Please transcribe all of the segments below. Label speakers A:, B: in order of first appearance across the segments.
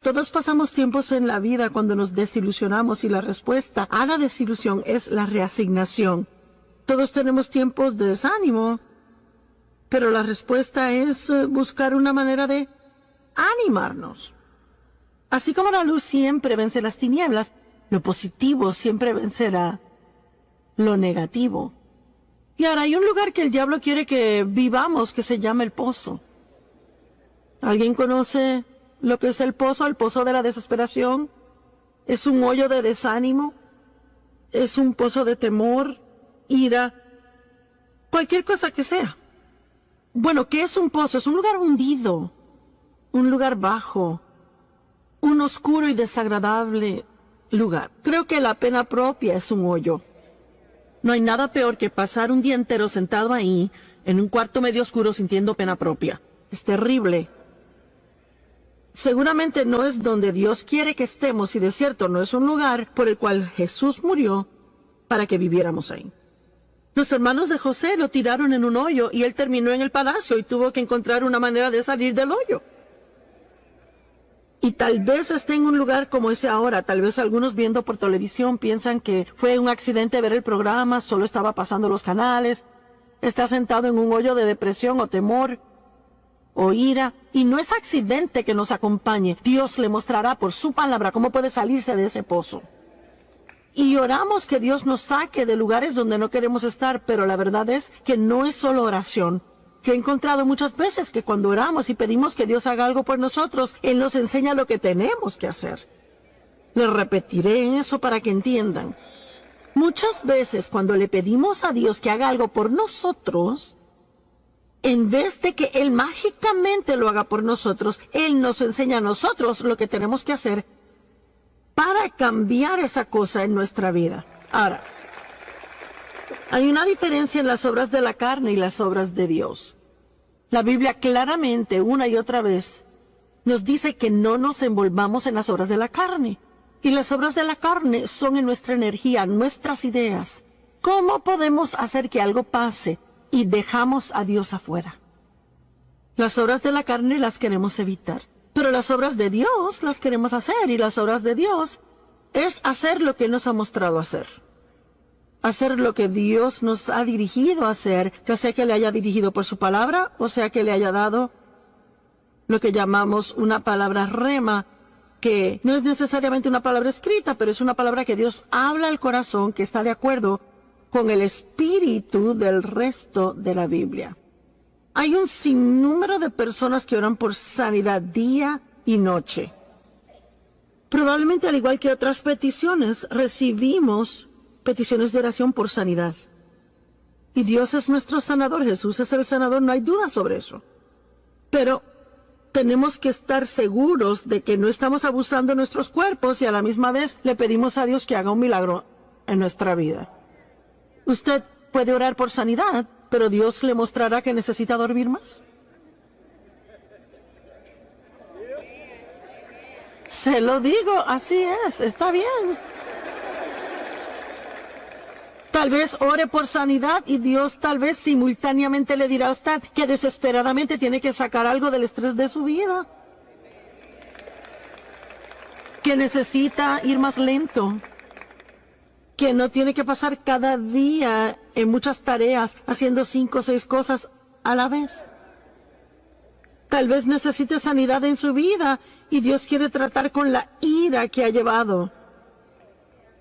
A: Todos pasamos tiempos en la vida cuando nos desilusionamos y la respuesta a la desilusión es la reasignación. Todos tenemos tiempos de desánimo, pero la respuesta es buscar una manera de animarnos. Así como la luz siempre vence las tinieblas, lo positivo siempre vencerá lo negativo. Y ahora hay un lugar que el diablo quiere que vivamos que se llama el pozo. ¿Alguien conoce lo que es el pozo? El pozo de la desesperación. Es un hoyo de desánimo. Es un pozo de temor, ira, cualquier cosa que sea. Bueno, ¿qué es un pozo? Es un lugar hundido, un lugar bajo, un oscuro y desagradable lugar. Creo que la pena propia es un hoyo. No hay nada peor que pasar un día entero sentado ahí, en un cuarto medio oscuro sintiendo pena propia. Es terrible. Seguramente no es donde Dios quiere que estemos y de cierto no es un lugar por el cual Jesús murió para que viviéramos ahí. Los hermanos de José lo tiraron en un hoyo y él terminó en el palacio y tuvo que encontrar una manera de salir del hoyo. Y tal vez esté en un lugar como ese ahora. Tal vez algunos viendo por televisión piensan que fue un accidente ver el programa, solo estaba pasando los canales. Está sentado en un hoyo de depresión o temor o ira. Y no es accidente que nos acompañe. Dios le mostrará por su palabra cómo puede salirse de ese pozo. Y oramos que Dios nos saque de lugares donde no queremos estar, pero la verdad es que no es solo oración. Yo he encontrado muchas veces que cuando oramos y pedimos que Dios haga algo por nosotros, Él nos enseña lo que tenemos que hacer. Les repetiré eso para que entiendan. Muchas veces cuando le pedimos a Dios que haga algo por nosotros, en vez de que Él mágicamente lo haga por nosotros, Él nos enseña a nosotros lo que tenemos que hacer para cambiar esa cosa en nuestra vida. Ahora, hay una diferencia en las obras de la carne y las obras de Dios. La Biblia claramente, una y otra vez, nos dice que no nos envolvamos en las obras de la carne. Y las obras de la carne son en nuestra energía, nuestras ideas. ¿Cómo podemos hacer que algo pase y dejamos a Dios afuera? Las obras de la carne las queremos evitar, pero las obras de Dios las queremos hacer, y las obras de Dios es hacer lo que Él nos ha mostrado hacer. Hacer lo que Dios nos ha dirigido a hacer, ya sea que le haya dirigido por su palabra, o sea que le haya dado lo que llamamos una palabra rema, que no es necesariamente una palabra escrita, pero es una palabra que Dios habla al corazón, que está de acuerdo con el espíritu del resto de la Biblia. Hay un sinnúmero de personas que oran por sanidad día y noche. Probablemente, al igual que otras peticiones, recibimos peticiones de oración por sanidad. Y Dios es nuestro sanador, Jesús es el sanador, no hay duda sobre eso. Pero tenemos que estar seguros de que no estamos abusando de nuestros cuerpos y a la misma vez le pedimos a Dios que haga un milagro en nuestra vida. Usted puede orar por sanidad, pero Dios le mostrará que necesita dormir más. Se lo digo, así es, está bien. Tal vez ore por sanidad y Dios tal vez simultáneamente le dirá a usted que desesperadamente tiene que sacar algo del estrés de su vida. Que necesita ir más lento. Que no tiene que pasar cada día en muchas tareas haciendo 5 o 6 cosas a la vez. Tal vez necesite sanidad en su vida y Dios quiere tratar con la ira que ha llevado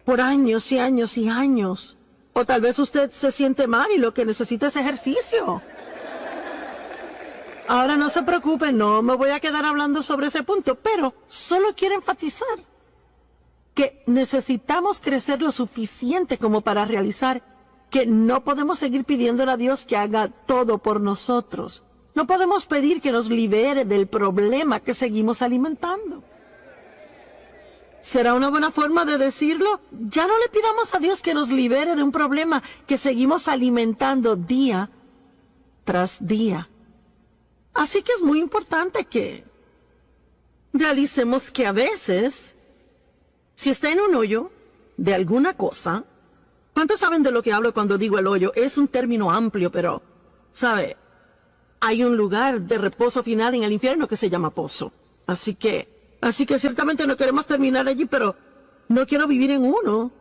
A: por años y años y años. O tal vez usted se siente mal y lo que necesita es ejercicio. Ahora no se preocupe, no me voy a quedar hablando sobre ese punto, pero solo quiero enfatizar que necesitamos crecer lo suficiente como para realizar que no podemos seguir pidiéndole a Dios que haga todo por nosotros. No podemos pedir que nos libere del problema que seguimos alimentando. ¿Será una buena forma de decirlo? Ya no le pidamos a Dios que nos libere de un problema que seguimos alimentando día tras día. Así que es muy importante que realicemos que a veces, si está en un hoyo de alguna cosa, ¿cuántos saben de lo que hablo cuando digo el hoyo? Es un término amplio, pero, ¿sabe? Hay un lugar de reposo final en el infierno que se llama pozo. Así que Así que ciertamente no queremos terminar allí, pero no quiero vivir en uno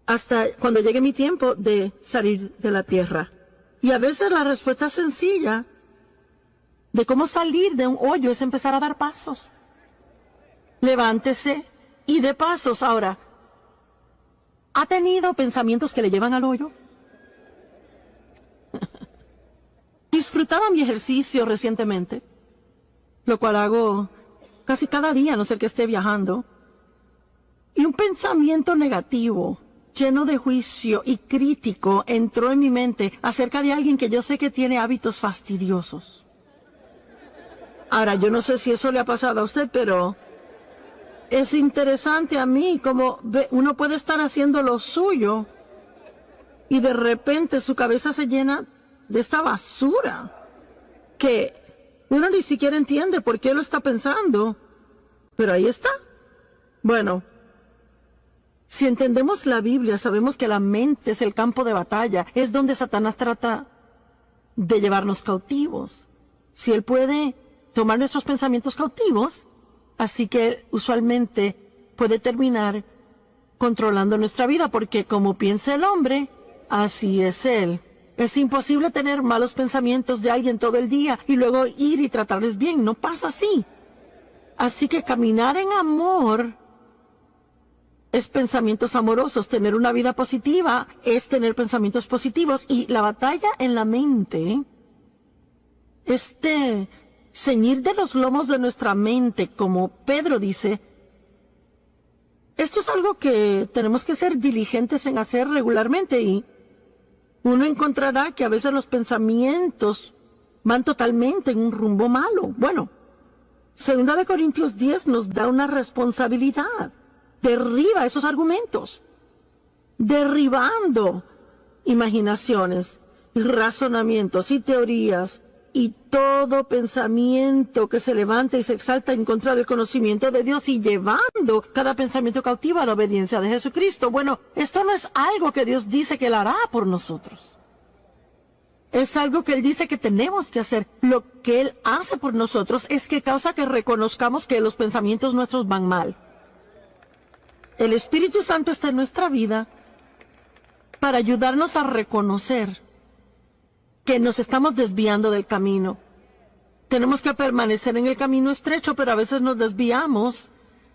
A: hasta cuando llegue mi tiempo de salir de la tierra. Y a veces la respuesta sencilla de cómo salir de un hoyo es empezar a dar pasos. Levántese y dé pasos. Ahora, ¿ha tenido pensamientos que le llevan al hoyo? Disfrutaba mi ejercicio recientemente, lo cual hago casi cada día, a no ser que esté viajando. Y un pensamiento negativo, lleno de juicio y crítico, entró en mi mente acerca de alguien que yo sé que tiene hábitos fastidiosos. Ahora, yo no sé si eso le ha pasado a usted, pero es interesante a mí como uno puede estar haciendo lo suyo y de repente su cabeza se llena de esta basura que uno ni siquiera entiende por qué lo está pensando, pero ahí está. Bueno, si entendemos la Biblia, sabemos que la mente es el campo de batalla, es donde Satanás trata de llevarnos cautivos. Si él puede tomar nuestros pensamientos cautivos, así que usualmente puede terminar controlando nuestra vida, porque como piensa el hombre, así es él. Es imposible tener malos pensamientos de alguien todo el día y luego ir y tratarles bien. No pasa así. Así que caminar en amor es pensamientos amorosos. Tener una vida positiva es tener pensamientos positivos. Y la batalla en la mente, ceñir de los lomos de nuestra mente, como Pedro dice, esto es algo que tenemos que ser diligentes en hacer regularmente, y uno encontrará que a veces los pensamientos van totalmente en un rumbo malo. Bueno, 2 Corintios 10 nos da una responsabilidad. Derriba esos argumentos, derribando imaginaciones, y razonamientos y teorías, y todo pensamiento que se levanta y se exalta en contra del conocimiento de Dios, y llevando cada pensamiento cautivo a la obediencia de Jesucristo. Bueno, esto no es algo que Dios dice que Él hará por nosotros. Es algo que Él dice que tenemos que hacer. Lo que Él hace por nosotros es que causa que reconozcamos que los pensamientos nuestros van mal. El Espíritu Santo está en nuestra vida para ayudarnos a reconocer que nos estamos desviando del camino. Tenemos que permanecer en el camino estrecho, pero a veces nos desviamos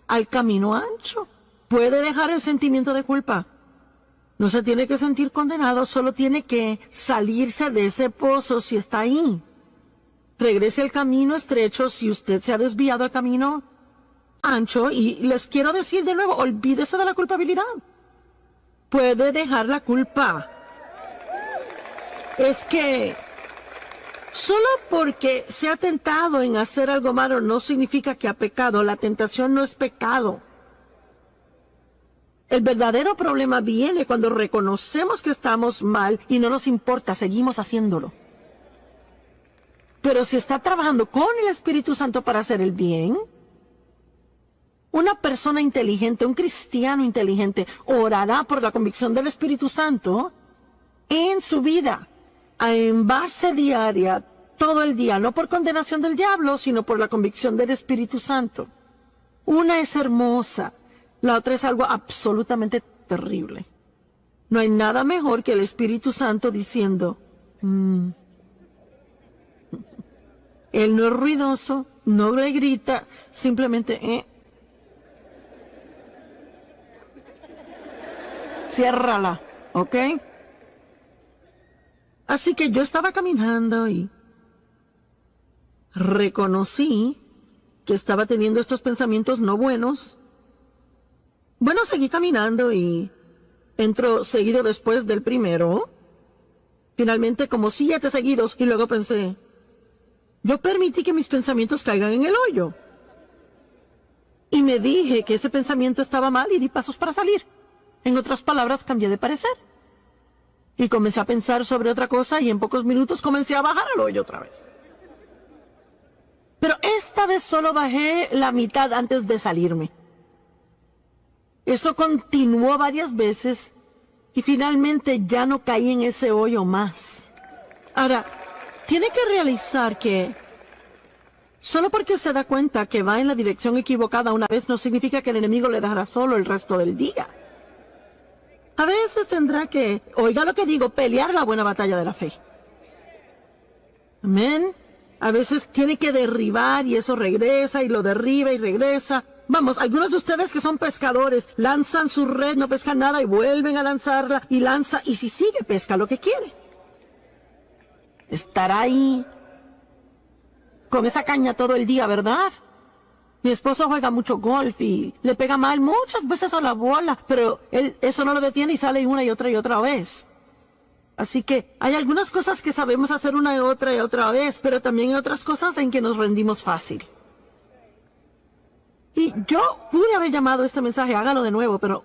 A: al camino ancho. Puede dejar el sentimiento de culpa. No se tiene que sentir condenado, solo tiene que salirse de ese pozo si está ahí. Regrese al camino estrecho si usted se ha desviado al camino ancho, y les quiero decir de nuevo, olvídese de la culpabilidad. Puede dejar la culpa. Es que solo porque se ha tentado en hacer algo malo no significa que ha pecado. La tentación no es pecado. El verdadero problema viene cuando reconocemos que estamos mal y no nos importa, seguimos haciéndolo. Pero si está trabajando con el Espíritu Santo para hacer el bien, una persona inteligente, un cristiano inteligente, orará por la convicción del Espíritu Santo en su vida, en base diaria, todo el día, no por condenación del diablo, sino por la convicción del Espíritu Santo. Una es hermosa, la otra es algo absolutamente terrible. No hay nada mejor que el Espíritu Santo diciendo, Él no es ruidoso, no le grita, simplemente, ciérrala, ¿ok? Así que yo estaba caminando y reconocí que estaba teniendo estos pensamientos no buenos. Bueno, seguí caminando y entro seguido después del primero. Finalmente como 7 seguidos, y luego pensé, yo permití que mis pensamientos caigan en el hoyo. Y me dije que ese pensamiento estaba mal y di pasos para salir. En otras palabras, cambié de parecer. Y comencé a pensar sobre otra cosa, y en pocos minutos comencé a bajar al hoyo otra vez. Pero esta vez solo bajé la mitad antes de salirme. Eso continuó varias veces y finalmente ya no caí en ese hoyo más. Ahora, tiene que realizar que Solo porque se da cuenta que va en la dirección equivocada una vez no significa que el enemigo le dejará solo el resto del día. A veces tendrá que, oiga lo que digo, pelear la buena batalla de la fe. Amén. A veces tiene que derribar y eso regresa y lo derriba y regresa. Vamos, algunos de ustedes que son pescadores lanzan su red, no pescan nada y vuelven a lanzarla y lanza y si sigue pesca lo que quiere. Estará ahí con esa caña todo el día, ¿verdad? Mi esposo juega mucho golf y le pega mal muchas veces a la bola, pero él eso no lo detiene y sale una y otra vez. Así que hay algunas cosas que sabemos hacer una y otra vez, pero también hay otras cosas en que nos rendimos fácil. Y yo pude haber llamado este mensaje, hágalo de nuevo, pero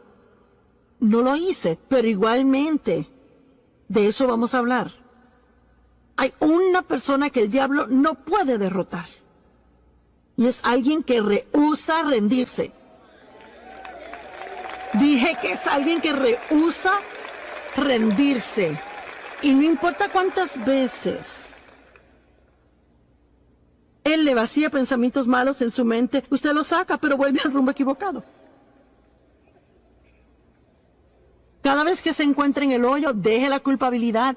A: no lo hice. Pero igualmente, de eso vamos a hablar. Hay una persona que el diablo no puede derrotar. Y es alguien que rehúsa rendirse. Dije que es alguien que rehúsa rendirse. Y no importa cuántas veces él le vacía pensamientos malos en su mente, usted lo saca, pero vuelve al rumbo equivocado. Cada vez que se encuentre en el hoyo, deje la culpabilidad.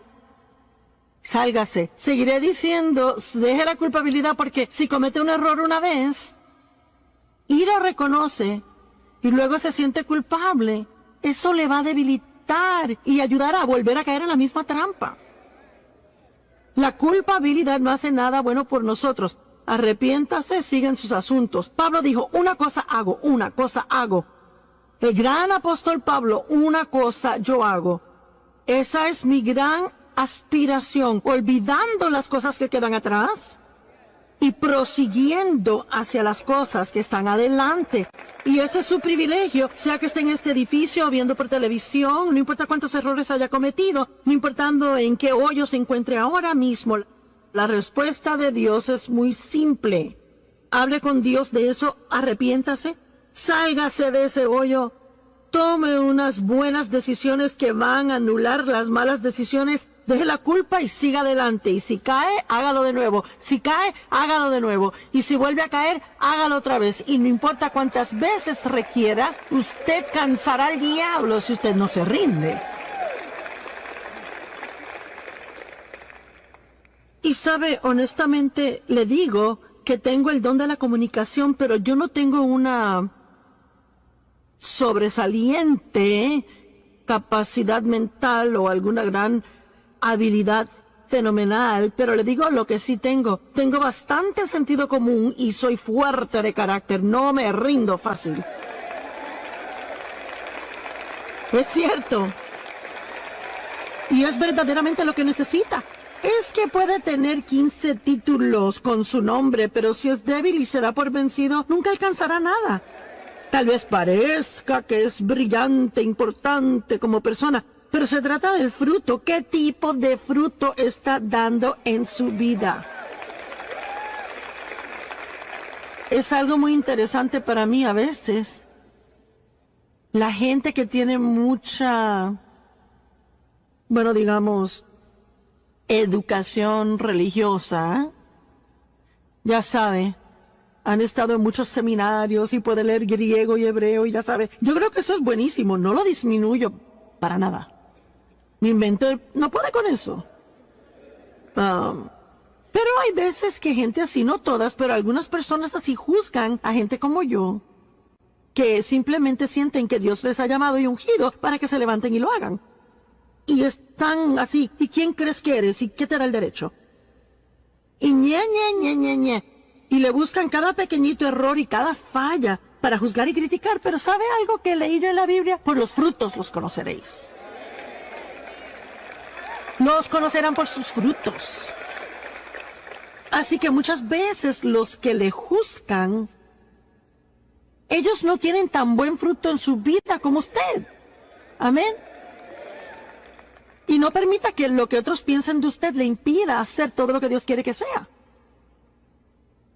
A: Sálgase. Seguiré diciendo, deje la culpabilidad porque si comete un error una vez y lo reconoce y luego se siente culpable, eso le va a debilitar y ayudar a volver a caer en la misma trampa. La culpabilidad no hace nada bueno por nosotros. Arrepiéntase, sigan sus asuntos. Pablo dijo, una cosa hago. El gran apóstol Pablo, una cosa yo hago. Esa es mi gran aspiración, olvidando las cosas que quedan atrás y prosiguiendo hacia las cosas que están adelante. Y ese es su privilegio, sea que esté en este edificio o viendo por televisión, no importa cuántos errores haya cometido, no importando en qué hoyo se encuentre ahora mismo. La respuesta de Dios es muy simple. Hable con Dios de eso, arrepiéntase, sálgase de ese hoyo, tome unas buenas decisiones que van a anular las malas decisiones, deje la culpa y siga adelante. Y si cae, hágalo de nuevo. Si cae, hágalo de nuevo. Y si vuelve a caer, hágalo otra vez. Y no importa cuántas veces requiera, usted cansará al diablo si usted no se rinde. Y sabe, honestamente, le digo que tengo el don de la comunicación, pero yo no tengo una sobresaliente capacidad mental o alguna gran habilidad fenomenal, pero le digo lo que sí tengo. Tengo bastante sentido común y soy fuerte de carácter, no me rindo fácil. Es cierto. Y es verdaderamente lo que necesita. Es que puede tener 15 títulos con su nombre, pero si es débil y se da por vencido, nunca alcanzará nada. Tal vez parezca que es brillante, importante como persona, pero se trata del fruto. ¿Qué tipo de fruto está dando en su vida? Es algo muy interesante para mí a veces. La gente que tiene mucha, bueno, digamos, educación religiosa, ya sabe, han estado en muchos seminarios y puede leer griego y hebreo y ya sabe. Yo creo que eso es buenísimo, no lo disminuyo para nada. Mi mente no puede con eso. Pero hay veces que gente así, no todas, pero algunas personas así juzgan a gente como yo, que simplemente sienten que Dios les ha llamado y ungido para que se levanten y lo hagan. Y están así, ¿y quién crees que eres? ¿Y qué te da el derecho? Y y le buscan cada pequeñito error y cada falla para juzgar y criticar. Pero ¿sabe algo que leí yo en la Biblia? Por los frutos los conoceréis. Los conocerán por sus frutos. Así que muchas veces los que le juzgan, ellos no tienen tan buen fruto en su vida como usted. Amén. Y no permita que lo que otros piensen de usted le impida hacer todo lo que Dios quiere que sea.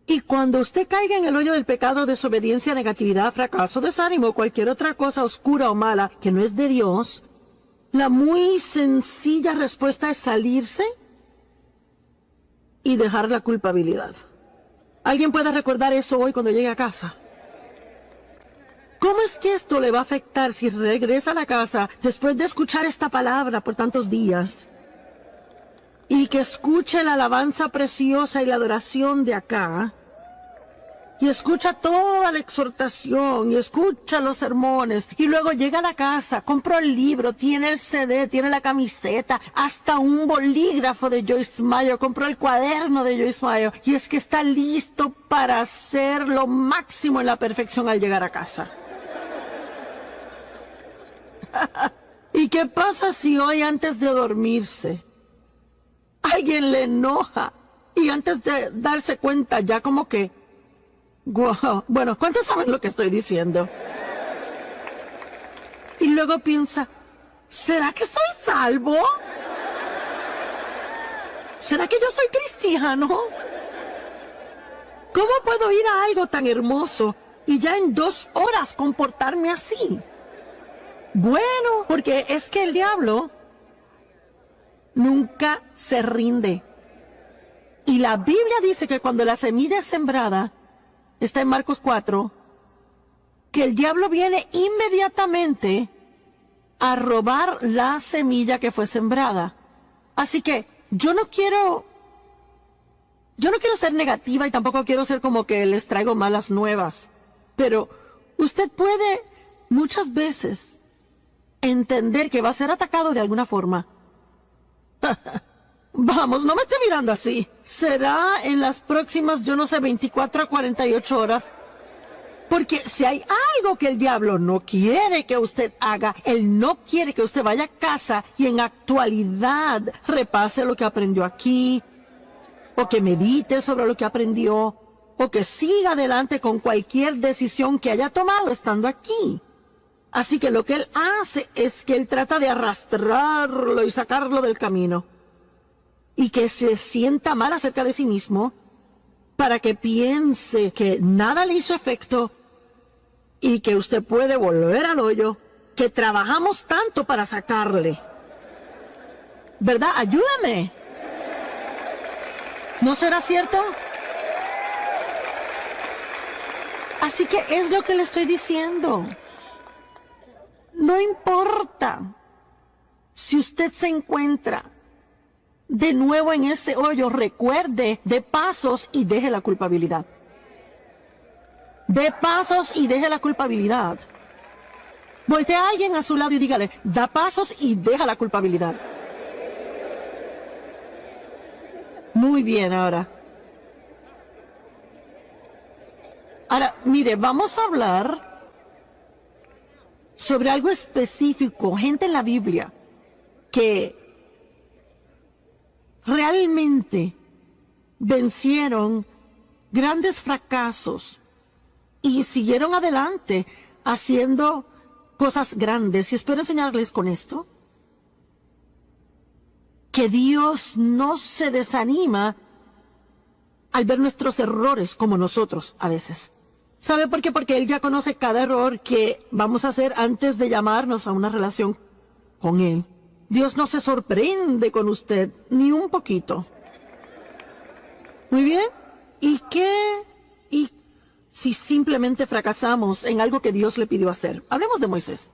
A: Y cuando usted caiga en el hoyo del pecado, desobediencia, negatividad, fracaso, desánimo, cualquier otra cosa oscura o mala que no es de Dios, la muy sencilla respuesta es salirse y dejar la culpabilidad. ¿Alguien puede recordar eso hoy cuando llegue a casa? ¿Cómo es que esto le va a afectar si regresa a la casa después de escuchar esta palabra por tantos días? Y que escuche la alabanza preciosa y la adoración de acá. Y escucha toda la exhortación, y escucha los sermones, y luego llega a la casa, compra el libro, tiene el CD, tiene la camiseta, hasta un bolígrafo de Joyce Meyer, compró el cuaderno de Joyce Meyer, y es que está listo para hacer lo máximo en la perfección al llegar a casa. ¿Y qué pasa si hoy antes de dormirse alguien le enoja y antes de darse cuenta ya como que, wow, bueno, ¿cuántos saben lo que estoy diciendo? Y luego piensa, ¿será que soy salvo? ¿Será que yo soy cristiano? ¿Cómo puedo ir a algo tan hermoso y ya en 2 horas comportarme así? Bueno, porque es que el diablo nunca se rinde. Y la Biblia dice que cuando la semilla es sembrada, está en Marcos 4, que el diablo viene inmediatamente a robar la semilla que fue sembrada. Así que yo no quiero ser negativa y tampoco quiero ser como que les traigo malas nuevas. Pero usted puede muchas veces entender que va a ser atacado de alguna forma. Vamos, no me esté mirando así. Será en las próximas, 24 a 48 horas. Porque si hay algo que el diablo no quiere que usted haga, él no quiere que usted vaya a casa y en actualidad repase lo que aprendió aquí, o que medite sobre lo que aprendió, o que siga adelante con cualquier decisión que haya tomado estando aquí. Así que lo que él hace es que él trata de arrastrarlo y sacarlo del camino. Y que se sienta mal acerca de sí mismo para que piense que nada le hizo efecto y que usted puede volver al hoyo que trabajamos tanto para sacarle. ¿Verdad? Ayúdame. ¿No será cierto? Así que es lo que le estoy diciendo. No importa si usted se encuentra de nuevo en ese hoyo, recuerde, dé pasos y deje la culpabilidad. Dé pasos y deje la culpabilidad. Voltea a alguien a su lado y dígale, da pasos y deja la culpabilidad. Muy bien, ahora. Ahora, mire, vamos a hablar sobre algo específico, gente en la Biblia que realmente vencieron grandes fracasos y siguieron adelante haciendo cosas grandes. Y espero enseñarles con esto que Dios no se desanima al ver nuestros errores como nosotros a veces. ¿Sabe por qué? Porque Él ya conoce cada error que vamos a hacer antes de llamarnos a una relación con Él. Dios no se sorprende con usted ni un poquito. Muy bien. ¿Y qué? ¿Y si simplemente fracasamos en algo que Dios le pidió hacer? Hablemos de Moisés.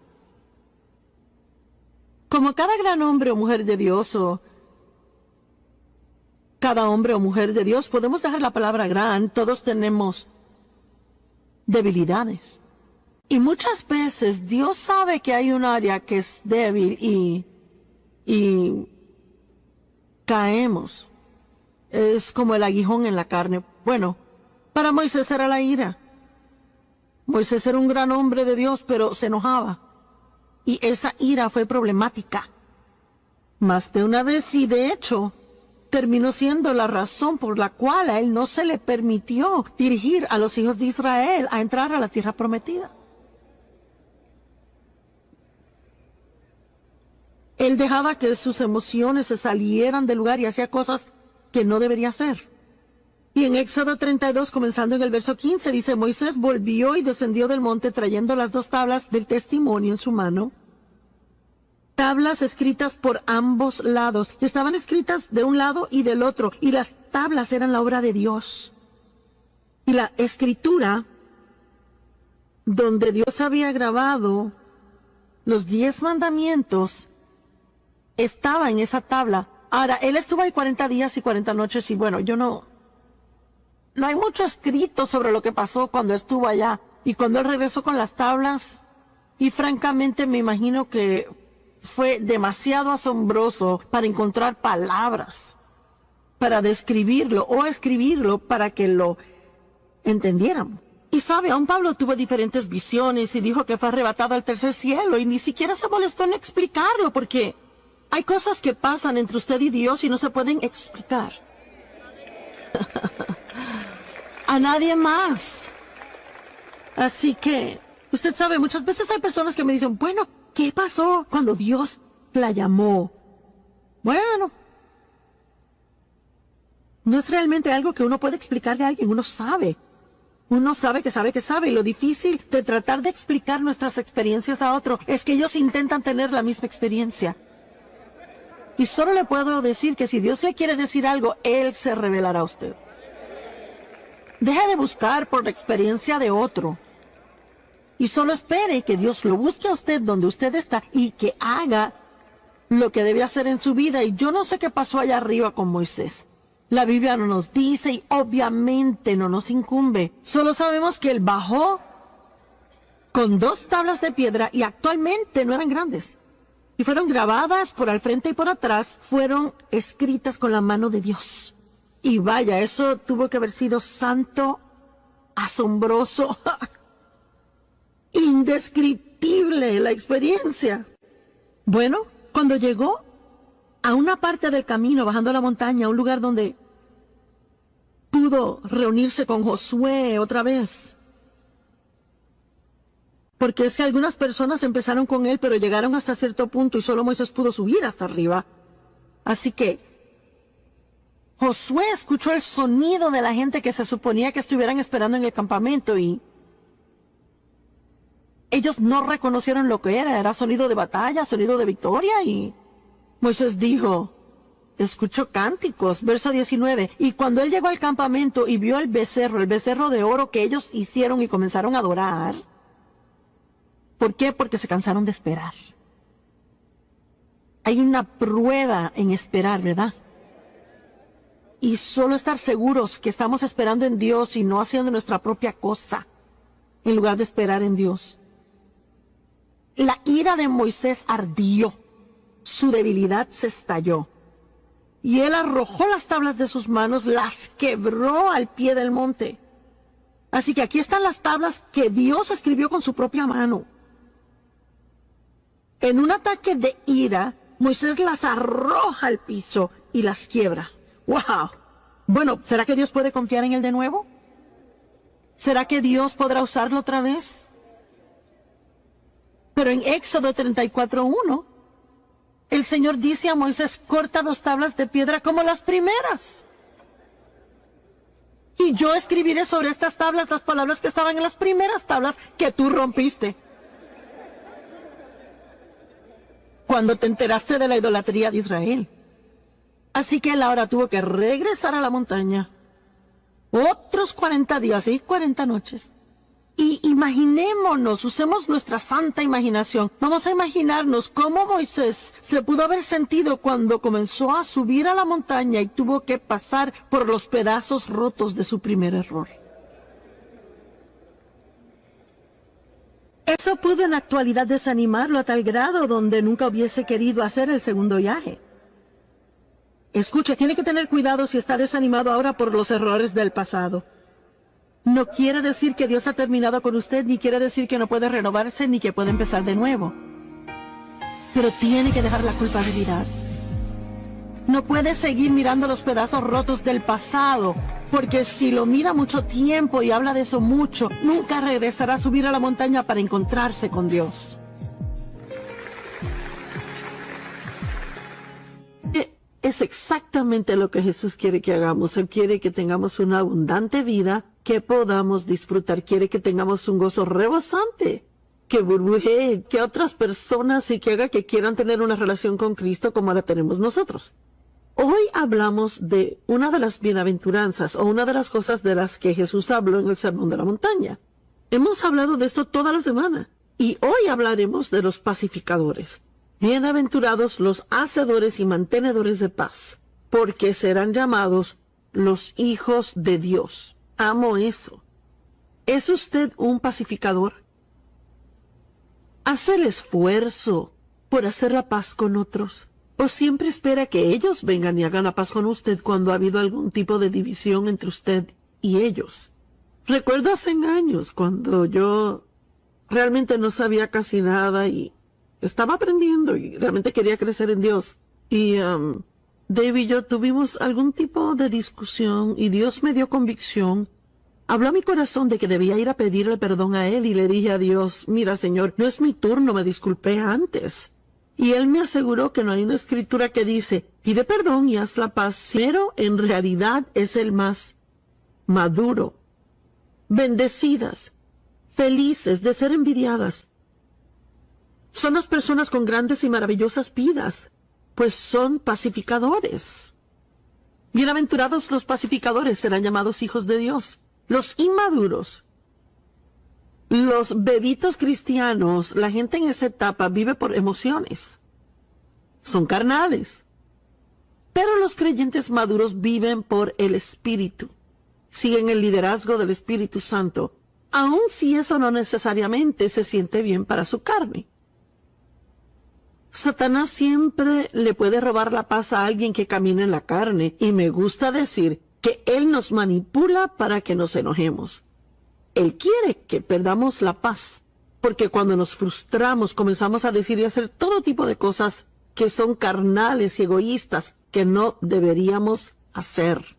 A: Como cada gran hombre o mujer de Dios, o cada hombre o mujer de Dios, podemos dejar la palabra gran, todos tenemos debilidades. Y muchas veces Dios sabe que hay un área que es débil y caemos. Es como el aguijón en la carne. Bueno, para Moisés era la ira. Moisés era un gran hombre de Dios, pero se enojaba. Y esa ira fue problemática. Más de una vez, y de hecho, terminó siendo la razón por la cual a él no se le permitió dirigir a los hijos de Israel a entrar a la tierra prometida. Él dejaba que sus emociones se salieran del lugar y hacía cosas que no debería hacer. Y en Éxodo 32, comenzando en el verso 15, dice, Moisés volvió y descendió del monte trayendo las 2 tablas del testimonio en su mano. Tablas escritas por ambos lados. Estaban escritas de un lado y del otro. Y las tablas eran la obra de Dios. Y la escritura donde Dios había grabado los 10 mandamientos estaba en esa tabla. Ahora, él estuvo ahí 40 días y 40 noches y bueno, no hay mucho escrito sobre lo que pasó cuando estuvo allá y cuando él regresó con las tablas. Y francamente me imagino que fue demasiado asombroso para encontrar palabras para describirlo o escribirlo para que lo entendieran. Y sabe, aún Pablo tuvo diferentes visiones y dijo que fue arrebatado al tercer cielo y ni siquiera se molestó en explicarlo porque hay cosas que pasan entre usted y Dios y no se pueden explicar. A nadie más. Así que, usted sabe, muchas veces hay personas que me dicen, bueno, ¿qué pasó cuando Dios la llamó? Bueno, no es realmente algo que uno puede explicarle a alguien, uno sabe. Uno sabe que sabe que sabe, y lo difícil de tratar de explicar nuestras experiencias a otro es que ellos intentan tener la misma experiencia. Y solo le puedo decir que si Dios le quiere decir algo, Él se revelará a usted. Deje de buscar por la experiencia de otro. Y solo espere que Dios lo busque a usted donde usted está y que haga lo que debe hacer en su vida. Y yo no sé qué pasó allá arriba con Moisés. La Biblia no nos dice y obviamente no nos incumbe. Solo sabemos que él bajó con 2 tablas de piedra y actualmente no eran grandes. Y fueron grabadas por al frente y por atrás, fueron escritas con la mano de Dios. Y vaya, eso tuvo que haber sido santo, asombroso, indescriptible la experiencia. Bueno, cuando llegó a una parte del camino, bajando la montaña, a un lugar donde pudo reunirse con Josué otra vez. Porque es que algunas personas empezaron con él, pero llegaron hasta cierto punto y solo Moisés pudo subir hasta arriba. Así que Josué escuchó el sonido de la gente que se suponía que estuvieran esperando en el campamento y ellos no reconocieron lo que era sonido de batalla, sonido de victoria y Moisés dijo, escuchó cánticos, verso 19, y cuando él llegó al campamento y vio el becerro de oro que ellos hicieron y comenzaron a adorar. ¿Por qué? Porque se cansaron de esperar. Hay una prueba en esperar, ¿verdad? Y solo estar seguros que estamos esperando en Dios y no haciendo nuestra propia cosa, en lugar de esperar en Dios. La ira de Moisés ardió. Su debilidad se estalló. Y él arrojó las tablas de sus manos, las quebró al pie del monte. Así que aquí están las tablas que Dios escribió con su propia mano. En un ataque de ira, Moisés las arroja al piso y las quiebra. ¡Wow! Bueno, ¿será que Dios puede confiar en él de nuevo? ¿Será que Dios podrá usarlo otra vez? Pero en Éxodo 34:1, el Señor dice a Moisés, corta 2 tablas de piedra como las primeras. Y yo escribiré sobre estas tablas las palabras que estaban en las primeras tablas que tú rompiste. Cuando te enteraste de la idolatría de Israel. Así que él ahora tuvo que regresar a la montaña. Otros 40 días y 40 noches. Y imaginémonos, usemos nuestra santa imaginación. Vamos a imaginarnos cómo Moisés se pudo haber sentido cuando comenzó a subir a la montaña y tuvo que pasar por los pedazos rotos de su primer error. Eso pudo en la actualidad desanimarlo a tal grado donde nunca hubiese querido hacer el segundo viaje. Escuche, tiene que tener cuidado si está desanimado ahora por los errores del pasado. No quiere decir que Dios ha terminado con usted, ni quiere decir que no puede renovarse, ni que puede empezar de nuevo. Pero tiene que dejar la culpabilidad. No puede seguir mirando los pedazos rotos del pasado, porque si lo mira mucho tiempo y habla de eso mucho, nunca regresará a subir a la montaña para encontrarse con Dios. Es exactamente lo que Jesús quiere que hagamos. Él quiere que tengamos una abundante vida, que podamos disfrutar. Quiere que tengamos un gozo rebosante, que burbujee, que otras personas y que haga que quieran tener una relación con Cristo como la tenemos nosotros. Hoy hablamos de una de las bienaventuranzas o una de las cosas de las que Jesús habló en el Sermón de la Montaña. Hemos hablado de esto toda la semana y hoy hablaremos de los pacificadores. Bienaventurados los hacedores y mantenedores de paz, porque serán llamados los hijos de Dios. Amo eso. ¿Es usted un pacificador? ¿Hace el esfuerzo por hacer la paz con otros? ¿O siempre espera que ellos vengan y hagan la paz con usted cuando ha habido algún tipo de división entre usted y ellos? Recuerdo hace años cuando yo realmente no sabía casi nada y estaba aprendiendo y realmente quería crecer en Dios. Y Dave y yo tuvimos algún tipo de discusión y Dios me dio convicción. Habló a mi corazón de que debía ir a pedirle perdón a Él y le dije a Dios, mira Señor, no es mi turno, me disculpé antes. Y Él me aseguró que no hay una escritura que dice, pide perdón y haz la paz, pero en realidad es el más maduro. Bendecidas, felices de ser envidiadas. Son las personas con grandes y maravillosas vidas, pues son pacificadores. Bienaventurados los pacificadores serán llamados hijos de Dios. Los inmaduros, los bebitos cristianos, la gente en esa etapa vive por emociones. Son carnales. Pero los creyentes maduros viven por el Espíritu. Siguen el liderazgo del Espíritu Santo, aun si eso no necesariamente se siente bien para su carne. Satanás siempre le puede robar la paz a alguien que camina en la carne, y me gusta decir que él nos manipula para que nos enojemos. Él quiere que perdamos la paz, porque cuando nos frustramos comenzamos a decir y hacer todo tipo de cosas que son carnales y egoístas que no deberíamos hacer.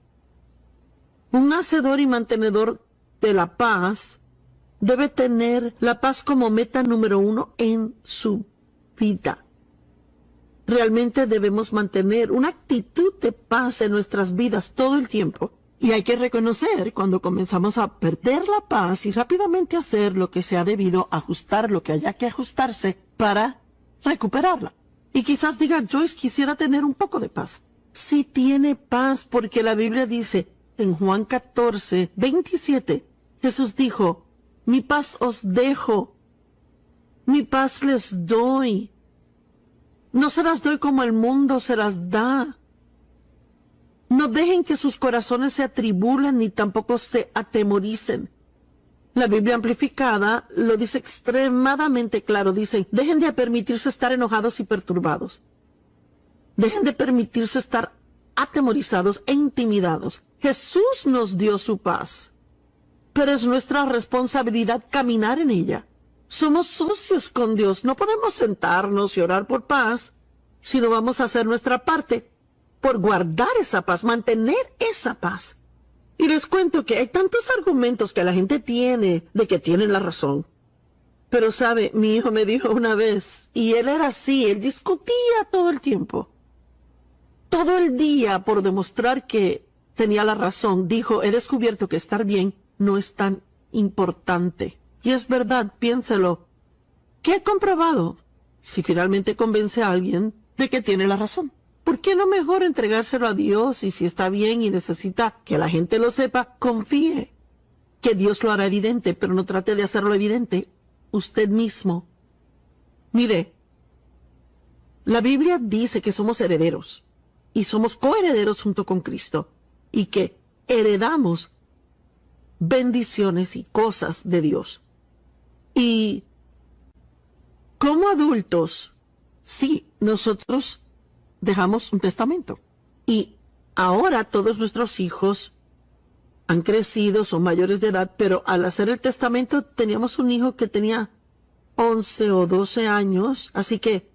A: Un hacedor y mantenedor de la paz debe tener la paz como meta número 1 en su vida. Realmente debemos mantener una actitud de paz en nuestras vidas todo el tiempo. Y hay que reconocer cuando comenzamos a perder la paz y rápidamente hacer lo que sea debido, ajustar lo que haya que ajustarse para recuperarla. Y quizás diga, Joyce, quisiera tener un poco de paz. Sí tiene paz, porque la Biblia dice en Juan 14, 27, Jesús dijo, mi paz os dejo, mi paz les doy. No se las doy como el mundo se las da. No dejen que sus corazones se atribulen ni tampoco se atemoricen. La Biblia amplificada lo dice extremadamente claro. Dice, dejen de permitirse estar enojados y perturbados. Dejen de permitirse estar atemorizados e intimidados. Jesús nos dio su paz, pero es nuestra responsabilidad caminar en ella. Somos socios con Dios. No podemos sentarnos y orar por paz si no vamos a hacer nuestra parte por guardar esa paz, mantener esa paz. Y les cuento que hay tantos argumentos que la gente tiene de que tienen la razón. Pero sabe, mi hijo me dijo una vez, y él era así, él discutía todo el tiempo. Todo el día por demostrar que tenía la razón. Dijo, he descubierto que estar bien no es tan importante. Y es verdad, piénselo. ¿Qué he comprobado? Si finalmente convence a alguien de que tiene la razón. ¿Por qué no mejor entregárselo a Dios? Y si está bien y necesita que la gente lo sepa, confíe que Dios lo hará evidente, pero no trate de hacerlo evidente usted mismo. Mire, la Biblia dice que somos herederos y somos coherederos junto con Cristo y que heredamos bendiciones y cosas de Dios. Y como adultos, sí, nosotros dejamos un testamento. Y ahora todos nuestros hijos han crecido, son mayores de edad, pero al hacer el testamento teníamos un hijo que tenía 11 o 12 años, así que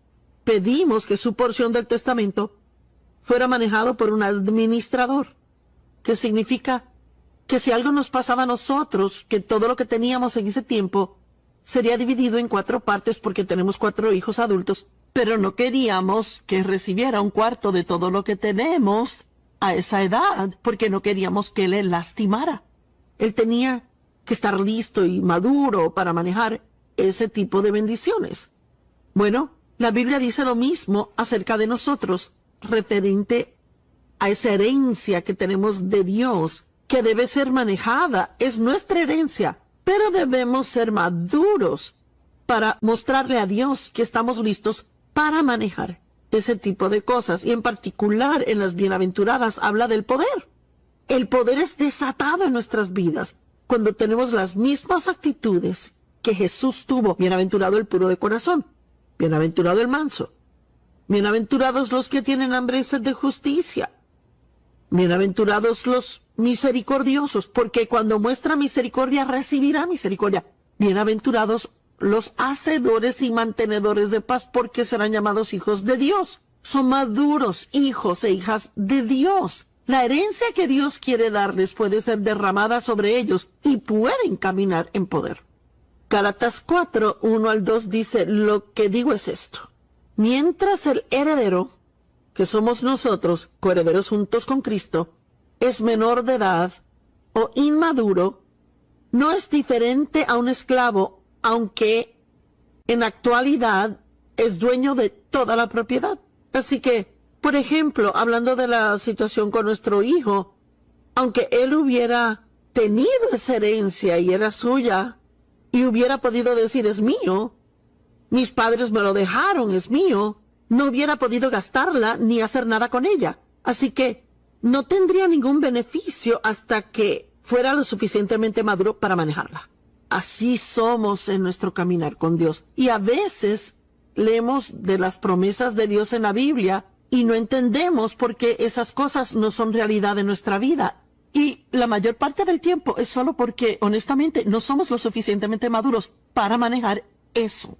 A: pedimos que su porción del testamento fuera manejado por un administrador, que significa que si algo nos pasaba a nosotros, que todo lo que teníamos en ese tiempo sería dividido en 4 partes porque tenemos 4 hijos adultos, pero no queríamos que recibiera un cuarto de todo lo que tenemos a esa edad, porque no queríamos que le lastimara. Él tenía que estar listo y maduro para manejar ese tipo de bendiciones. Bueno, la Biblia dice lo mismo acerca de nosotros, referente a esa herencia que tenemos de Dios, que debe ser manejada. Es nuestra herencia, pero debemos ser maduros para mostrarle a Dios que estamos listos para manejar ese tipo de cosas. Y en particular en las bienaventuradas habla del poder. El poder es desatado en nuestras vidas cuando tenemos las mismas actitudes que Jesús tuvo. Bienaventurado el puro de corazón, bienaventurado el manso, bienaventurados los que tienen hambre y sed de justicia, bienaventurados los misericordiosos, porque cuando muestra misericordia recibirá misericordia. Bienaventurados los hacedores y mantenedores de paz, porque serán llamados hijos de Dios. Son maduros hijos e hijas de Dios. La herencia que Dios quiere darles puede ser derramada sobre ellos y pueden caminar en poder. Gálatas 4, 1 al 2 dice: lo que digo es esto. Mientras el heredero, que somos nosotros, coherederos juntos con Cristo, es menor de edad o inmaduro, no es diferente a un esclavo, aunque en actualidad es dueño de toda la propiedad. Así que, por ejemplo, hablando de la situación con nuestro hijo, aunque él hubiera tenido esa herencia y era suya, y hubiera podido decir es mío, mis padres me lo dejaron, es mío, no hubiera podido gastarla ni hacer nada con ella. Así que no tendría ningún beneficio hasta que fuera lo suficientemente maduro para manejarla. Así somos en nuestro caminar con Dios. Y a veces leemos de las promesas de Dios en la Biblia y no entendemos por qué esas cosas no son realidad en nuestra vida. Y la mayor parte del tiempo es solo porque, honestamente, no somos lo suficientemente maduros para manejar eso.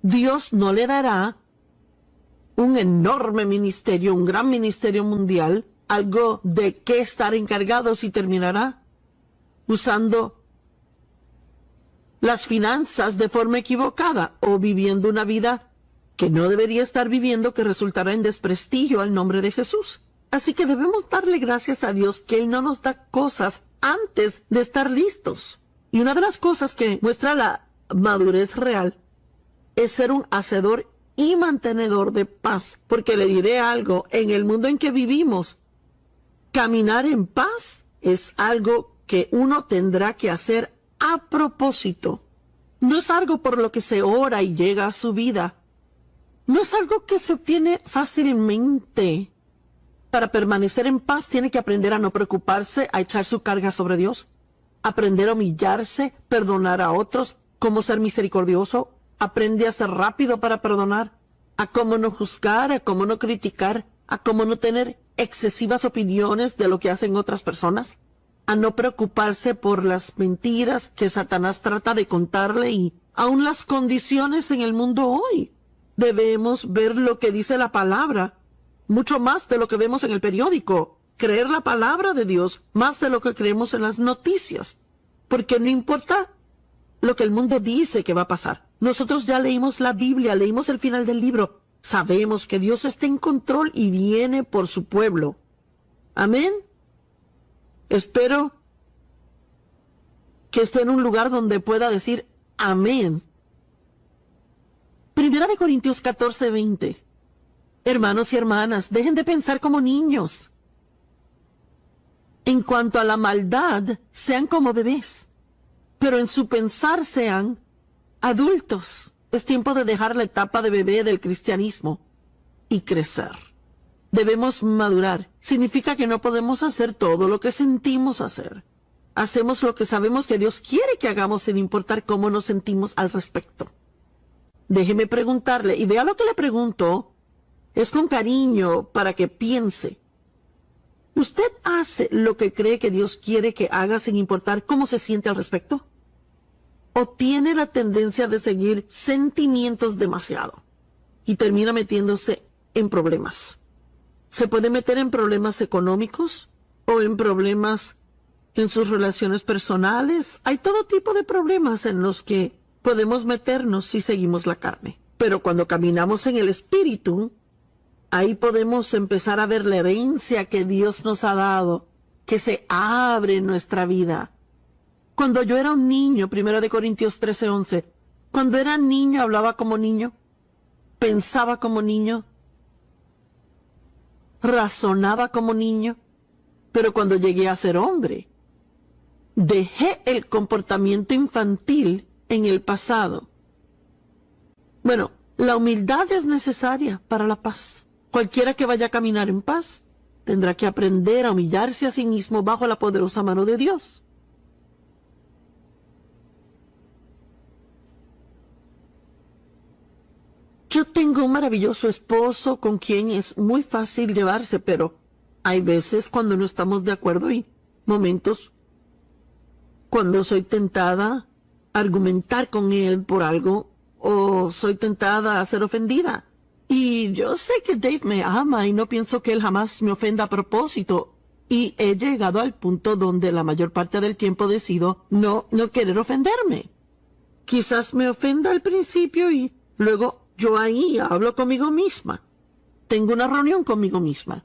A: Dios no le dará un enorme ministerio, un gran ministerio mundial, algo de qué estar encargados, y terminará usando las finanzas de forma equivocada o viviendo una vida que no debería estar viviendo, que resultará en desprestigio al nombre de Jesús. Así que debemos darle gracias a Dios que Él no nos da cosas antes de estar listos. Y una de las cosas que muestra la madurez real es ser un hacedor y mantenedor de paz. Porque le diré algo, en el mundo en que vivimos, caminar en paz es algo que uno tendrá que hacer a propósito. No es algo por lo que se ora y llega a su vida. No es algo que se obtiene fácilmente. Para permanecer en paz tiene que aprender a no preocuparse, a echar su carga sobre Dios, aprender a humillarse, perdonar a otros, cómo ser misericordioso, aprende a ser rápido para perdonar, a cómo no juzgar, a cómo no criticar, a cómo no tener excesivas opiniones de lo que hacen otras personas, a no preocuparse por las mentiras que Satanás trata de contarle y aún las condiciones en el mundo hoy. Debemos ver lo que dice la palabra, mucho más de lo que vemos en el periódico, creer la palabra de Dios más de lo que creemos en las noticias, porque no importa lo que el mundo dice que va a pasar. Nosotros ya leímos la Biblia, leímos el final del libro, sabemos que Dios está en control y viene por su pueblo. Amén. Espero que esté en un lugar donde pueda decir amén. Primera de Corintios 14:20. Hermanos y hermanas, dejen de pensar como niños. En cuanto a la maldad, sean como bebés, pero en su pensar sean adultos. Es tiempo de dejar la etapa de bebé del cristianismo y crecer. Debemos madurar. Significa que no podemos hacer todo lo que sentimos hacer. Hacemos lo que sabemos que Dios quiere que hagamos sin importar cómo nos sentimos al respecto. Déjeme preguntarle, y vea lo que le pregunto, es con cariño para que piense. ¿Usted hace lo que cree que Dios quiere que haga sin importar cómo se siente al respecto? ¿O tiene la tendencia de seguir sentimientos demasiado y termina metiéndose en problemas? Se puede meter en problemas económicos o en problemas en sus relaciones personales. Hay todo tipo de problemas en los que podemos meternos si seguimos la carne. Pero cuando caminamos en el Espíritu, ahí podemos empezar a ver la herencia que Dios nos ha dado, que se abre en nuestra vida. Cuando yo era un niño, 1 Corintios 13:11, cuando era niño hablaba como niño, pensaba como niño, razonaba como niño, pero cuando llegué a ser hombre, dejé el comportamiento infantil en el pasado. Bueno, la humildad es necesaria para la paz. Cualquiera que vaya a caminar en paz tendrá que aprender a humillarse a sí mismo bajo la poderosa mano de Dios. Yo tengo un maravilloso esposo con quien es muy fácil llevarse, pero hay veces cuando no estamos de acuerdo y momentos cuando soy tentada a argumentar con él por algo o soy tentada a ser ofendida. Y yo sé que Dave me ama y no pienso que él jamás me ofenda a propósito. Y he llegado al punto donde la mayor parte del tiempo decido no querer ofenderme. Quizás me ofenda al principio y luego yo ahí hablo conmigo misma. Tengo una reunión conmigo misma.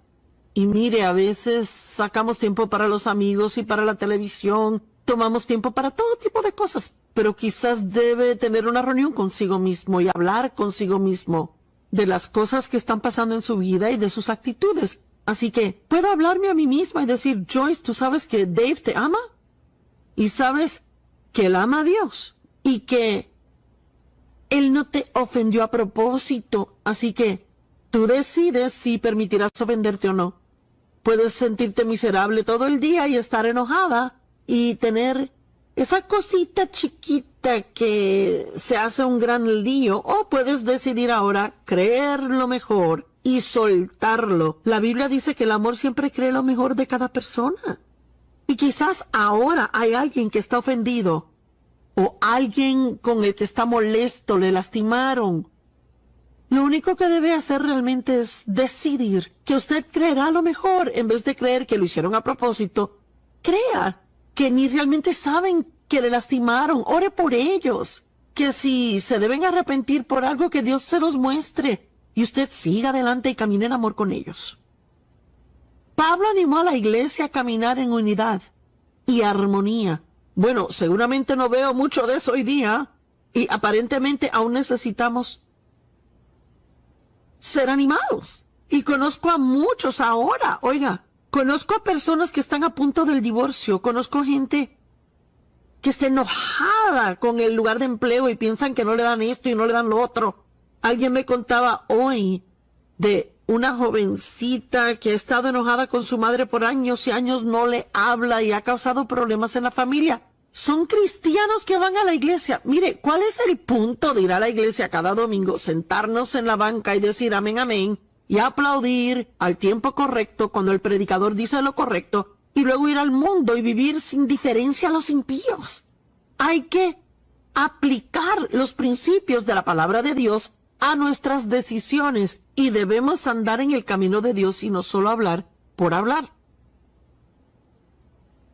A: Y mire, a veces sacamos tiempo para los amigos y para la televisión. Tomamos tiempo para todo tipo de cosas. Pero quizás debe tener una reunión consigo mismo y hablar consigo mismo de las cosas que están pasando en su vida y de sus actitudes. Así que puedo hablarme a mí misma y decir, Joyce, ¿tú sabes que Dave te ama? Y sabes que él ama a Dios y que él no te ofendió a propósito. Así que tú decides si permitirás ofenderte o no. Puedes sentirte miserable todo el día y estar enojada y tener esa cosita chiquita que se hace un gran lío, o puedes decidir ahora creer lo mejor y soltarlo. La Biblia dice que el amor siempre cree lo mejor de cada persona. Y quizás ahora hay alguien que está ofendido, o alguien con el que está molesto, le lastimaron. Lo único que debe hacer realmente es decidir que usted creerá lo mejor, en vez de creer que lo hicieron a propósito. Crea que ni realmente saben que le lastimaron. Ore por ellos. Que si se deben arrepentir por algo, que Dios se los muestre. Y usted siga adelante y camine en amor con ellos. Pablo animó a la iglesia a caminar en unidad y armonía. Bueno, seguramente no veo mucho de eso hoy día. Y aparentemente aún necesitamos ser animados. Y conozco a muchos ahora. Oiga, conozco a personas que están a punto del divorcio. Conozco gente que está enojada con el lugar de empleo y piensan que no le dan esto y no le dan lo otro. Alguien me contaba hoy de una jovencita que ha estado enojada con su madre por años y años, no le habla y ha causado problemas en la familia. Son cristianos que van a la iglesia. Mire, ¿cuál es el punto de ir a la iglesia cada domingo, sentarnos en la banca y decir amén, amén, y aplaudir al tiempo correcto cuando el predicador dice lo correcto, y luego ir al mundo y vivir sin diferencia a los impíos? Hay que aplicar los principios de la palabra de Dios a nuestras decisiones y debemos andar en el camino de Dios y no solo hablar por hablar.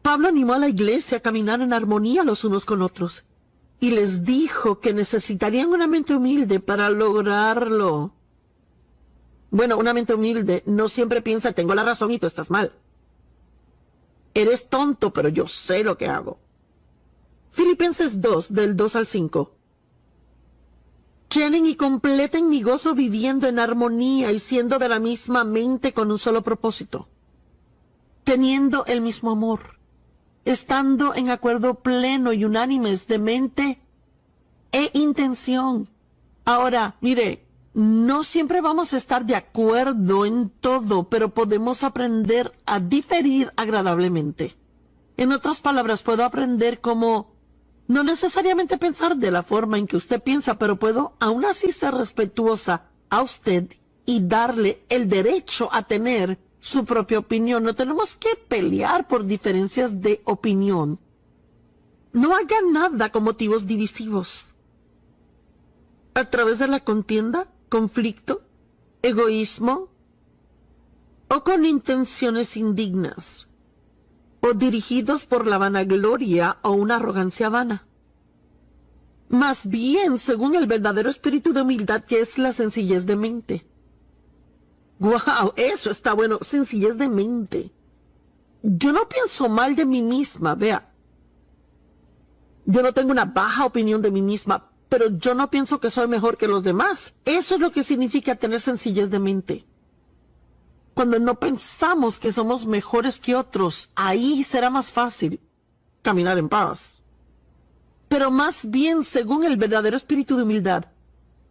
A: Pablo animó a la iglesia a caminar en armonía los unos con otros y les dijo que necesitarían una mente humilde para lograrlo. Bueno, una mente humilde no siempre piensa tengo la razón y tú estás mal. Eres tonto, pero yo sé lo que hago. Filipenses 2, del 2 al 5. Llenen y completen mi gozo viviendo en armonía y siendo de la misma mente con un solo propósito, teniendo el mismo amor, estando en acuerdo pleno y unánimes de mente e intención. Ahora, mire, no siempre vamos a estar de acuerdo en todo, pero podemos aprender a diferir agradablemente. En otras palabras, puedo aprender cómo no necesariamente pensar de la forma en que usted piensa, pero puedo aún así ser respetuosa a usted y darle el derecho a tener su propia opinión. No tenemos que pelear por diferencias de opinión. No haga nada con motivos divisivos. A través de la contienda, conflicto, egoísmo o con intenciones indignas, o dirigidos por la vanagloria o una arrogancia vana. Más bien, según el verdadero espíritu de humildad, que es la sencillez de mente. ¡Wow! Eso está bueno, sencillez de mente. Yo no pienso mal de mí misma, vea. Yo no tengo una baja opinión de mí misma, pero yo no pienso que soy mejor que los demás. Eso es lo que significa tener sencillez de mente. Cuando no pensamos que somos mejores que otros, ahí será más fácil caminar en paz. Pero más bien según el verdadero espíritu de humildad,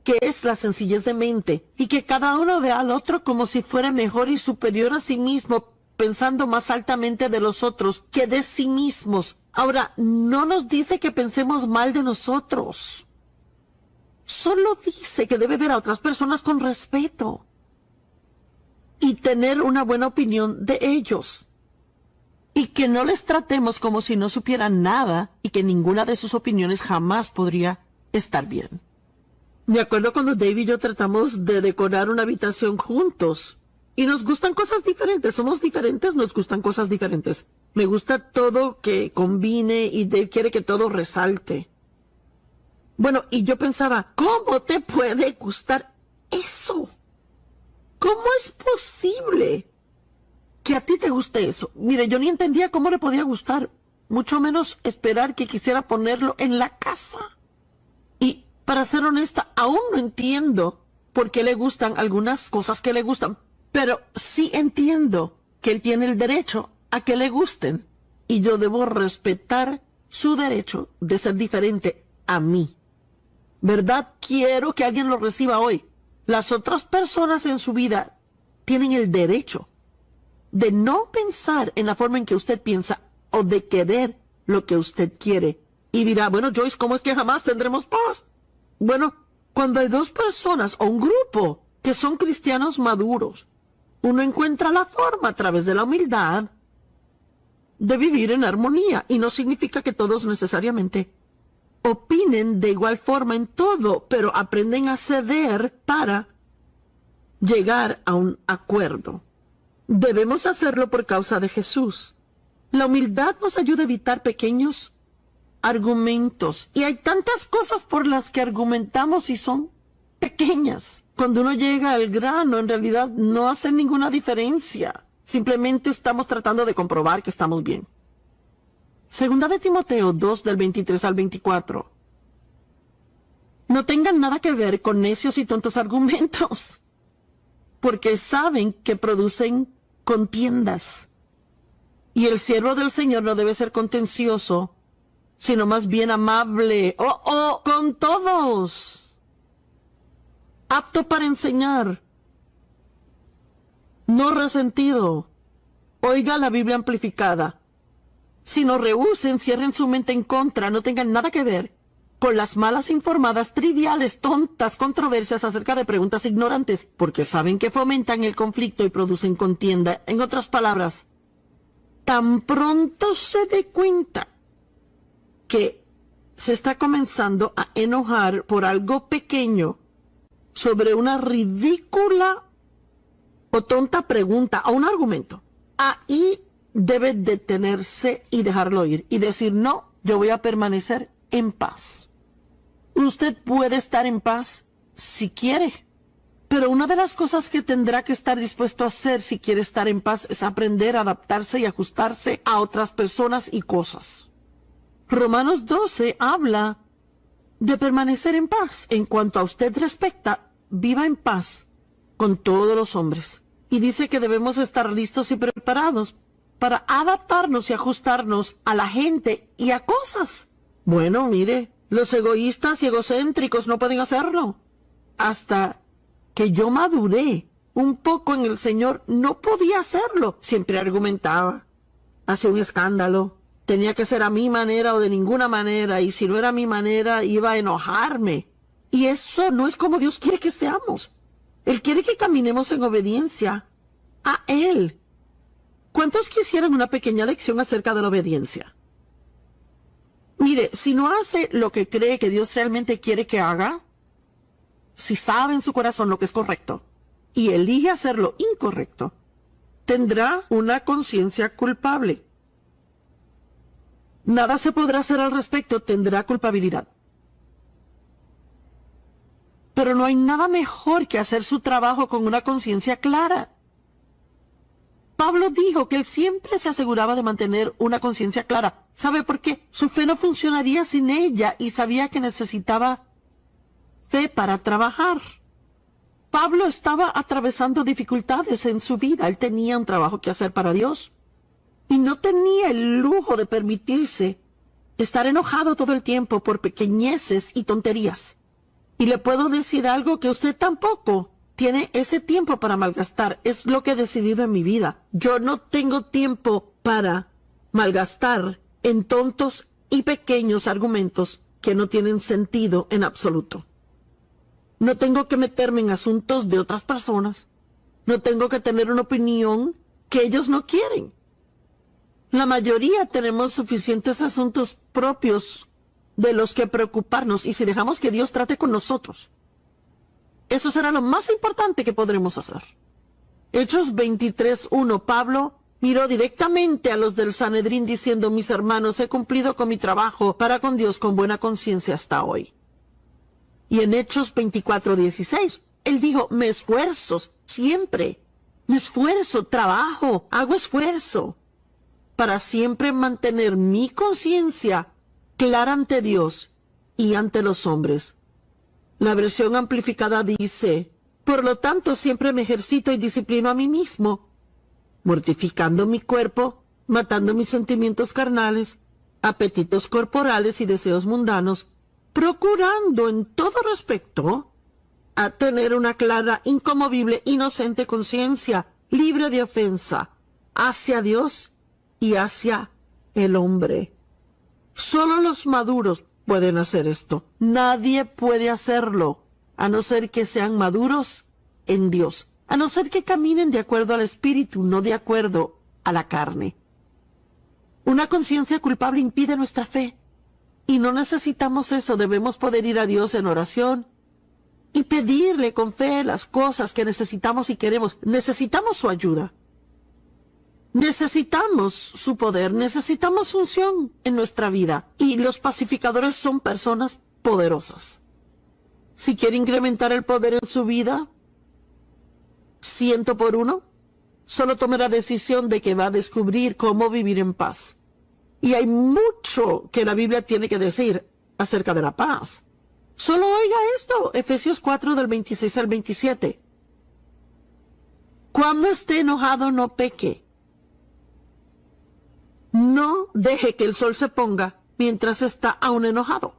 A: que es la sencillez de mente, y que cada uno vea al otro como si fuera mejor y superior a sí mismo, pensando más altamente de los otros que de sí mismos. Ahora, no nos dice que pensemos mal de nosotros. Solo dice que debe ver a otras personas con respeto y tener una buena opinión de ellos. Y que no les tratemos como si no supieran nada y que ninguna de sus opiniones jamás podría estar bien. Me acuerdo cuando Dave y yo tratamos de decorar una habitación juntos. Y nos gustan cosas diferentes. Somos diferentes, nos gustan cosas diferentes. Me gusta todo que combine y Dave quiere que todo resalte. Bueno, y yo pensaba, ¿cómo te puede gustar eso? ¿Cómo es posible que a ti te guste eso? Mire, yo ni entendía cómo le podía gustar, mucho menos esperar que quisiera ponerlo en la casa. Y para ser honesta, aún no entiendo por qué le gustan algunas cosas que le gustan, pero sí entiendo que él tiene el derecho a que le gusten y yo debo respetar su derecho de ser diferente a mí. ¿Verdad? Quiero que alguien lo reciba hoy. Las otras personas en su vida tienen el derecho de no pensar en la forma en que usted piensa o de querer lo que usted quiere. Y dirá, bueno, Joyce, ¿cómo es que jamás tendremos paz? Bueno, cuando hay dos personas o un grupo que son cristianos maduros, uno encuentra la forma a través de la humildad de vivir en armonía. Y no significa que todos necesariamente opinen de igual forma en todo, pero aprenden a ceder para llegar a un acuerdo. Debemos hacerlo por causa de Jesús. La humildad nos ayuda a evitar pequeños argumentos. Y hay tantas cosas por las que argumentamos y son pequeñas. Cuando uno llega al grano, en realidad no hace ninguna diferencia. Simplemente estamos tratando de comprobar que estamos bien. Segunda de Timoteo 2, del 23 al 24. No tengan nada que ver con necios y tontos argumentos, porque saben que producen contiendas. Y el siervo del Señor no debe ser contencioso, sino más bien amable, con todos, apto para enseñar, no resentido. Oiga la Biblia amplificada. Sino rehúsen, cierren su mente en contra, no tengan nada que ver con las malas informadas, triviales, tontas controversias acerca de preguntas ignorantes, porque saben que fomentan el conflicto y producen contienda. En otras palabras, tan pronto se dé cuenta que se está comenzando a enojar por algo pequeño sobre una ridícula o tonta pregunta o un argumento, ahí debe detenerse y dejarlo ir y decir, no, yo voy a permanecer en paz. Usted puede estar en paz si quiere, pero una de las cosas que tendrá que estar dispuesto a hacer si quiere estar en paz es aprender a adaptarse y ajustarse a otras personas y cosas. Romanos 12 habla de permanecer en paz. En cuanto a usted respecta, viva en paz con todos los hombres. Y dice que debemos estar listos y preparados para adaptarnos y ajustarnos a la gente y a cosas. Bueno, mire, los egoístas y egocéntricos no pueden hacerlo. Hasta que yo maduré un poco en el Señor, no podía hacerlo. Siempre argumentaba, hacía un escándalo, tenía que ser a mi manera o de ninguna manera, y si no era a mi manera, iba a enojarme. Y eso no es como Dios quiere que seamos. Él quiere que caminemos en obediencia a Él. ¿Cuántos quisieran una pequeña lección acerca de la obediencia? Mire, si no hace lo que cree que Dios realmente quiere que haga, si sabe en su corazón lo que es correcto y elige hacer lo incorrecto, tendrá una conciencia culpable. Nada se podrá hacer al respecto, tendrá culpabilidad. Pero no hay nada mejor que hacer su trabajo con una conciencia clara. Pablo dijo que él siempre se aseguraba de mantener una conciencia clara. ¿Sabe por qué? Su fe no funcionaría sin ella y sabía que necesitaba fe para trabajar. Pablo estaba atravesando dificultades en su vida. Él tenía un trabajo que hacer para Dios y no tenía el lujo de permitirse estar enojado todo el tiempo por pequeñeces y tonterías. Y le puedo decir algo, que usted tampoco tiene ese tiempo para malgastar. Es lo que he decidido en mi vida. Yo no tengo tiempo para malgastar en tontos y pequeños argumentos que no tienen sentido en absoluto. No tengo que meterme en asuntos de otras personas. No tengo que tener una opinión que ellos no quieren. La mayoría tenemos suficientes asuntos propios de los que preocuparnos, y si dejamos que Dios trate con nosotros, eso será lo más importante que podremos hacer. Hechos 23:1. Pablo miró directamente a los del Sanedrín diciendo: mis hermanos, he cumplido con mi trabajo para con Dios con buena conciencia hasta hoy. Y en Hechos 24:16, él dijo: me esfuerzo siempre, me esfuerzo, trabajo, hago esfuerzo para siempre mantener mi conciencia clara ante Dios y ante los hombres. La versión amplificada dice: por lo tanto, siempre me ejercito y disciplino a mí mismo, mortificando mi cuerpo, matando mis sentimientos carnales, apetitos corporales y deseos mundanos, procurando en todo respecto a tener una clara, inconmovible, inocente conciencia, libre de ofensa, hacia Dios y hacia el hombre. Solo los maduros pueden hacer esto. Nadie puede hacerlo, a no ser que sean maduros en Dios, a no ser que caminen de acuerdo al Espíritu, no de acuerdo a la carne. Una conciencia culpable impide nuestra fe, y no necesitamos eso. Debemos poder ir a Dios en oración y pedirle con fe las cosas que necesitamos y queremos. Necesitamos su ayuda. Necesitamos su poder, necesitamos unción en nuestra vida, y los pacificadores son personas poderosas. Si quiere incrementar el poder en su vida, 100 por 1, solo tome la decisión de que va a descubrir cómo vivir en paz. Y hay mucho que la Biblia tiene que decir acerca de la paz. Solo oiga esto, Efesios 4 del 26 al 27. Cuando esté enojado, no peque. No deje que el sol se ponga mientras está aún enojado.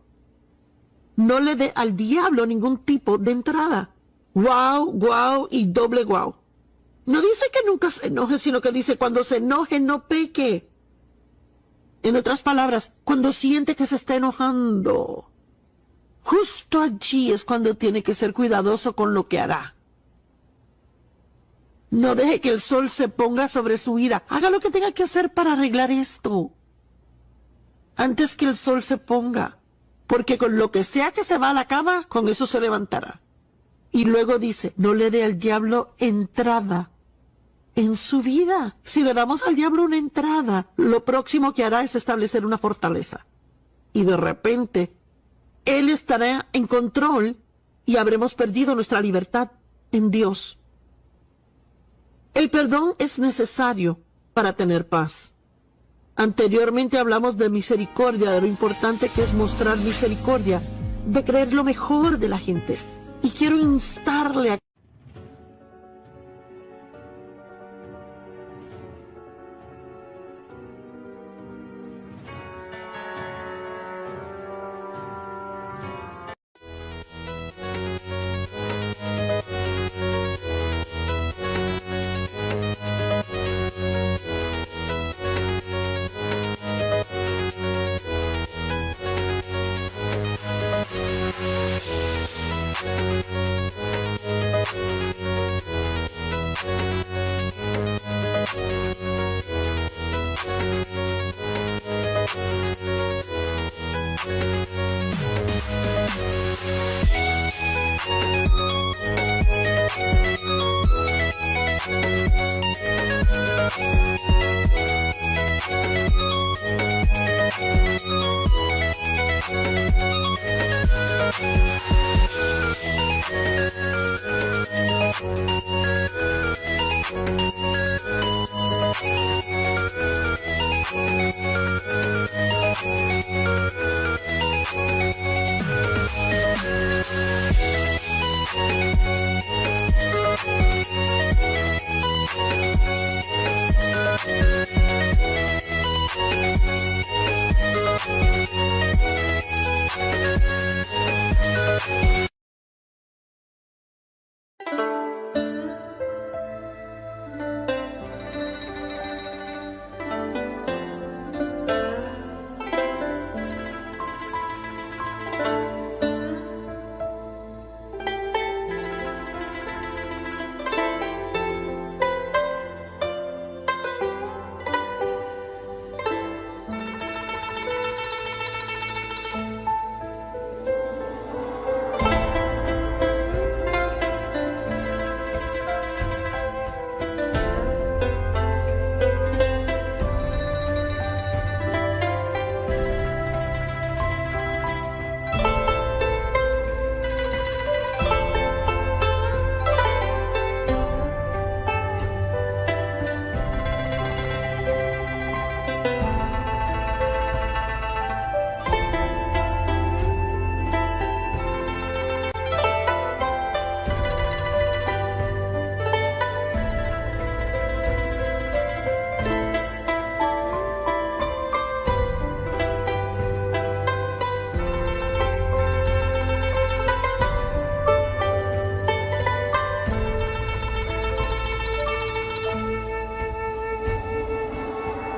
A: No le dé al diablo ningún tipo de entrada. Guau y doble guau. No dice que nunca se enoje, sino que dice: cuando se enoje, no peque. En otras palabras, cuando siente que se está enojando, justo allí es cuando tiene que ser cuidadoso con lo que hará. No deje que el sol se ponga sobre su ira. Haga lo que tenga que hacer para arreglar esto antes que el sol se ponga, porque con lo que sea que se va a la cama, con eso se levantará. Y luego dice: no le dé al diablo entrada en su vida. Si le damos al diablo una entrada, lo próximo que hará es establecer una fortaleza. Y de repente, él estará en control y habremos perdido nuestra libertad en Dios. El perdón es necesario para tener paz. Anteriormente hablamos de misericordia, de lo importante que es mostrar misericordia, de creer lo mejor de la gente. Y quiero instarle a